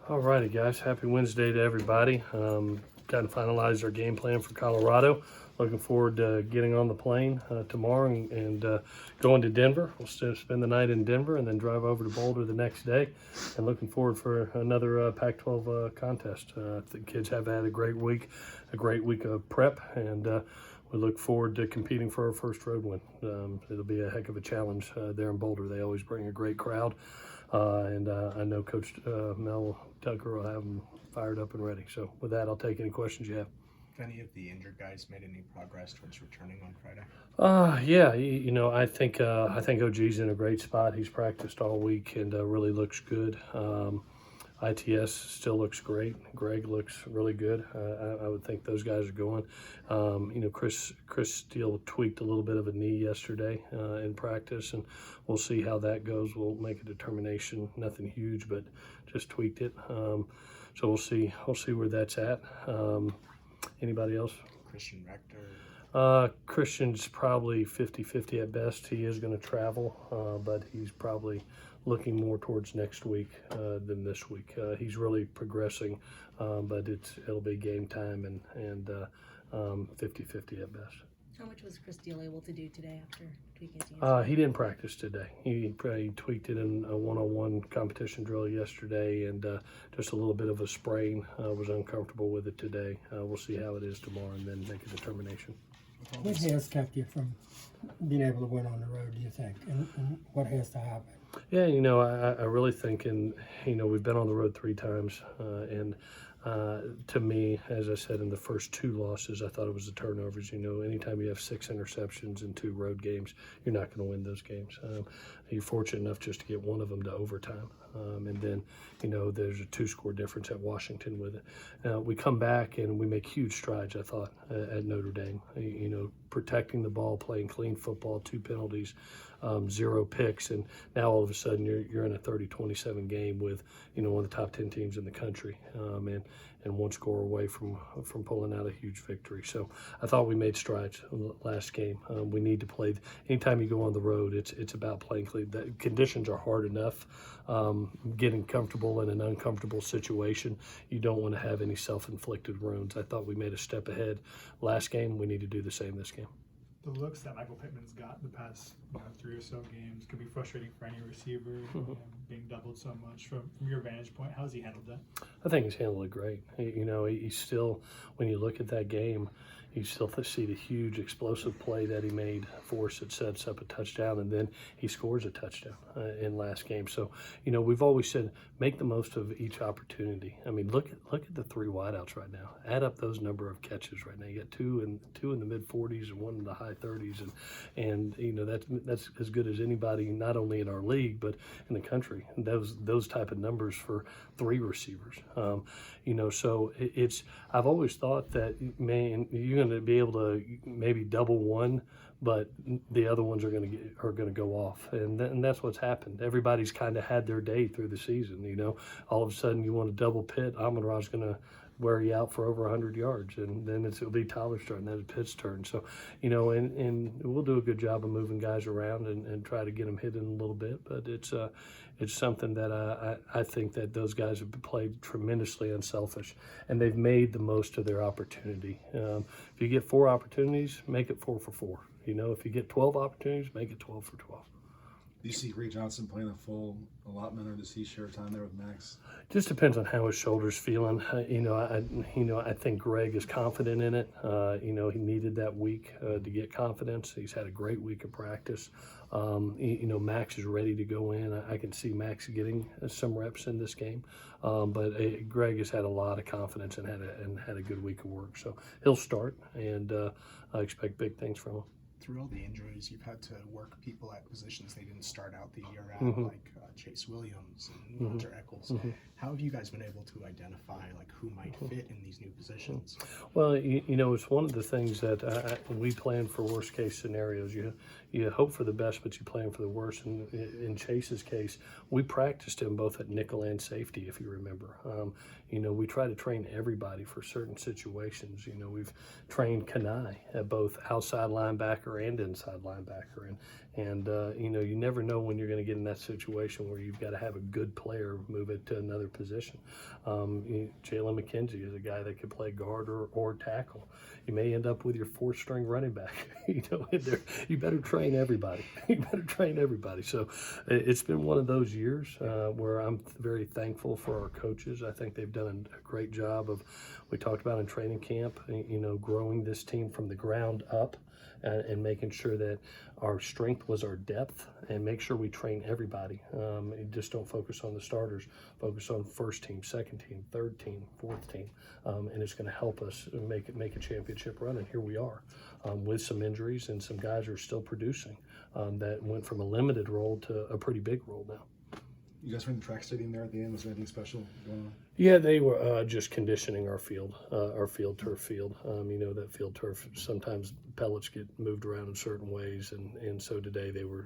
All righty, guys. Happy Wednesday to everybody. Got to finalize our game plan for Colorado. Looking forward to getting on the plane tomorrow and going to Denver. We'll spend the night in Denver and then drive over to Boulder the next day. And looking forward for another Pac-12 contest. The kids have had a great week of prep, and we look forward to competing for our first road win. It'll be a heck of a challenge there in Boulder. They always bring a great crowd. And I know Coach Mel Tucker will have them fired up and ready. So with that, I'll take any questions you have. Have any of the injured guys made any progress towards returning on Friday? Yeah, I think OG's in a great spot. He's practiced all week and really looks good. ITS still looks great. Greg looks really good. I would think those guys are going. Chris Steele tweaked a little bit of a knee yesterday in practice, and we'll see how that goes. We'll make a determination. Nothing huge, but just tweaked it. So we'll see. We'll see where that's at. Anybody else? Christian Rector. Christian's probably 50-50 at best. He is going to travel, but he's probably looking more towards next week than this week. He's really progressing, but it'll be game time and 50-50 at best. How much was Chris Steele able to do today after tweaking his knee? He didn't practice today. He tweaked it in a one-on-one competition drill yesterday, and just a little bit of a sprain. Was uncomfortable with it today. We'll see how it is tomorrow and then make a determination. What has kept you from being able to win on the road, do you think? And what has to happen? Yeah, I really think, and we've been on the road 3 times, and to me, as I said in the first 2 losses, I thought it was the turnovers. Anytime you have 6 interceptions in 2 road games, you're not going to win those games. You're fortunate enough just to get one of them to overtime, and then there's a 2-score difference at Washington with it. We come back and we make huge strides, I thought, at Notre Dame. Protecting the ball, playing clean football, 2 penalties, 0 picks, and now all of a sudden you're in a 30-27 game with one of the top 10 teams in the country, and 1 score away from pulling out a huge victory. So I thought we made strides last game. We need to play. Anytime you go on the road, it's about playing clean. The conditions are hard enough. Getting comfortable in an uncomfortable situation, you don't want to have any self-inflicted wounds. I thought we made a step ahead last game. We need to do the same this game. The looks that Michael Pittman's got the past 3 or so games can be frustrating for any receiver, being doubled so much. From your vantage point, how's he handled that? I think he's handled it great. He's still, when you look at that game, you still see the huge explosive play that he made for us that sets up a touchdown, and then he scores a touchdown in last game. So, we've always said make the most of each opportunity. I mean, look at the 3 wideouts right now. Add up those number of catches right now. You got two in the mid 40s and 1 in the high 30s, and that's as good as anybody, not only in our league but in the country. And those type of numbers for 3 receivers. So I've always thought that, man, you're going to be able to maybe double one, but the other ones are going to go off, and that's what's happened. Everybody's kind of had their day through the season. All of a sudden you want to double Pitt. Amon-Ra's going to wear you out for over 100 yards, and then it'll be Tyler's turn, then it's Pitt's turn. So, and we'll do a good job of moving guys around and try to get them hidden a little bit. But it's something that I think that those guys have played tremendously unselfish, and they've made the most of their opportunity. If you get 4 opportunities, make it 4 for 4. If you get 12 opportunities, make it 12 for 12. Do you see Greg Johnson playing a full allotment, or does he share time there with Max? Just depends on how his shoulder's feeling. I think Greg is confident in it. He needed that week to get confidence. He's had a great week of practice. Max is ready to go in. I can see Max getting some reps in this game. But Greg has had a lot of confidence and had a good week of work. So he'll start, and I expect big things from him. Through all the injuries, you've had to work people at positions they didn't start out the year at, like Chase Williams and Walter Eccles. How have you guys been able to identify who might fit in these new positions? Well, it's one of the things that we plan for worst case scenarios. You hope for the best, but you plan for the worst. And in Chase's case, we practiced him both at nickel and safety, if you remember. We try to train everybody for certain situations. We've trained Kanai at both outside linebacker and inside linebacker, And you never know when you're going to get in that situation where you've got to have a good player move it to another position. Jalen McKenzie is a guy that could play guard or tackle. You may end up with your fourth-string running back. You better train everybody. You better train everybody. So it's been one of those years where I'm very thankful for our coaches. I think they've done a great job of, we talked about in training camp, growing this team from the ground up. And making sure that our strength was our depth, and make sure we train everybody. Just don't focus on the starters. Focus on first team, second team, third team, fourth team, and it's going to help us make a championship run. And here we are, with some injuries, and some guys are still producing that went from a limited role to a pretty big role now. You guys were in the track stadium there at the end. Was there anything special going on? Yeah, they were just conditioning our field, turf field. That field turf, sometimes pellets get moved around in certain ways, and so today they were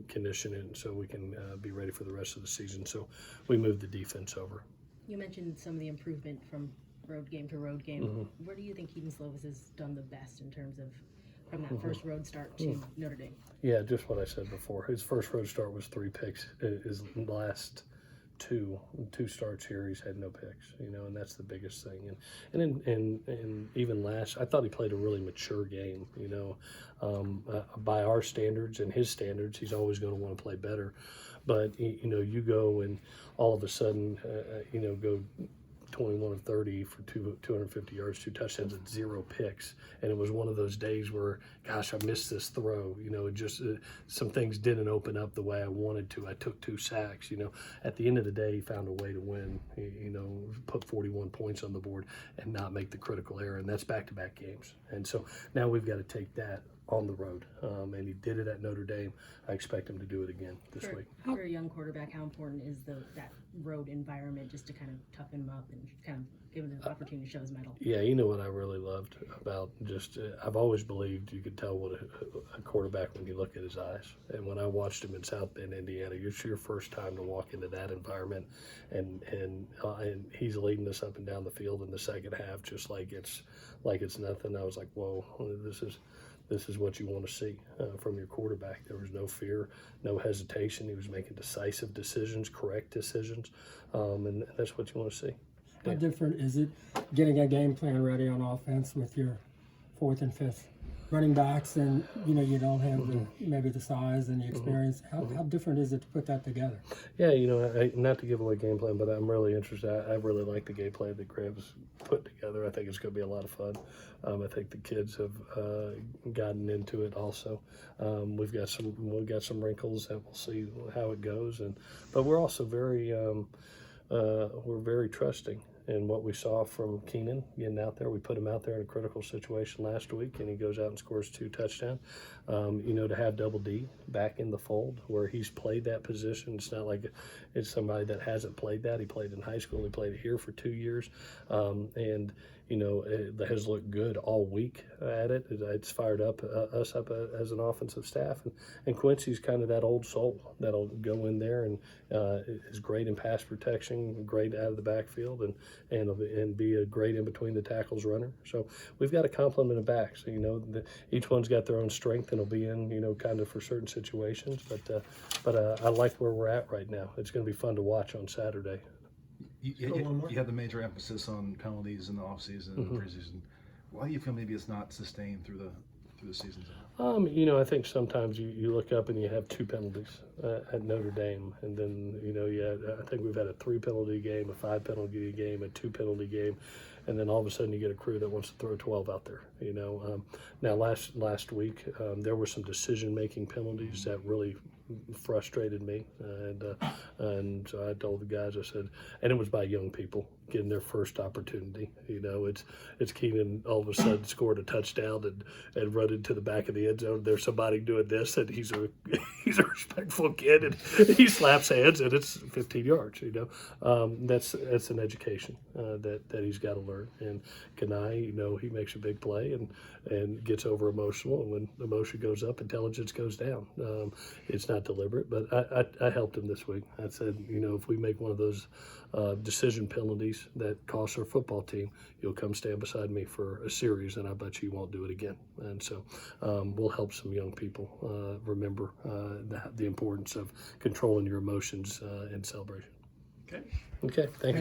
conditioning so we can be ready for the rest of the season. So we moved the defense over. You mentioned some of the improvement from road game to road game. Mm-hmm. Where do you think Helton Slovis has done the best in terms of from that first road start to Notre Dame? Yeah, just what I said before. His first road start was 3 picks. His last two starts here, he's had no picks, and that's the biggest thing. And even last, I thought he played a really mature game, by our standards and his standards, he's always going to want to play better. But, you go and all of a sudden, go 21 of 30 for 250 yards, 2 touchdowns, and 0 picks. And it was one of those days where, gosh, I missed this throw. Just some things didn't open up the way I wanted to. I took 2 sacks. At the end of the day, he found a way to win. Put 41 points on the board and not make the critical error. And that's back-to-back games. And so now we've got to take that on the road, and he did it at Notre Dame. I expect him to do it again this week. For a young quarterback, how important is that road environment just to kind of toughen him up and kind of give him the opportunity to show his mettle? Yeah, what I really loved about just I've always believed you could tell what a quarterback when you look at his eyes. And when I watched him in South Bend, Indiana, it's your first time to walk into that environment, and he's leading us up and down the field in the second half, just like it's nothing. I was like, whoa, this is what you want to see from your quarterback. There was no fear, no hesitation. He was making decisive decisions, correct decisions, and that's what you want to see. How different is it getting a game plan ready on offense with your 4th and 5th running backs, and you don't have maybe the size and the experience? How different is it to put that together? Yeah, not to give away game plan, but I'm really interested. I really like the game plan that Graham's put together. I think it's going to be a lot of fun. I think the kids have gotten into it also. We've got some wrinkles that we'll see how it goes, but we're also very trusting in what we saw from Keenan getting out there. We put him out there in a critical situation last week, and he goes out and scores 2 touchdowns. To have Double D back in the fold where he's played that position, it's not like it's somebody that hasn't played that. He played in high school. He played here for 2 years, and it has looked good all week at it. It's fired up us up as an offensive staff, and Quincy's kind of that old soul that'll go in there and is great in pass protection, great out of the backfield, and be a great in between the tackles runner. So we've got a complement of backs. Each one's got their own strength and will be in kind of for certain situations. But I like where we're at right now. It's going to be fun to watch on Saturday. You had the major emphasis on penalties in the offseason and the preseason. Why do you feel maybe it's not sustained through the season? I think sometimes you look up and you have 2 penalties at Notre Dame, and then I think we've had a 3 penalty game, a 5 penalty game, a 2 penalty game, and then all of a sudden you get a crew that wants to throw 12 out there. Now last week there were some decision-making penalties that really frustrated me, and so I told the guys, I said, and it was by young people getting their first opportunity. It's Keenan all of a sudden scored a touchdown and run into the back of the end zone. There's somebody doing this, and he's a respectful kid, and he slaps hands, and it's 15 yards. That's an education that he's got to learn. And Kanai, he makes a big play and gets over emotional, and when emotion goes up, intelligence goes down. It's not not deliberate, but I helped him this week. I said, you know, if we make one of those decision penalties that costs our football team, you'll come stand beside me for a series, and I bet you won't do it again. And so we'll help some young people remember the importance of controlling your emotions in celebration. Okay. Okay, thank you.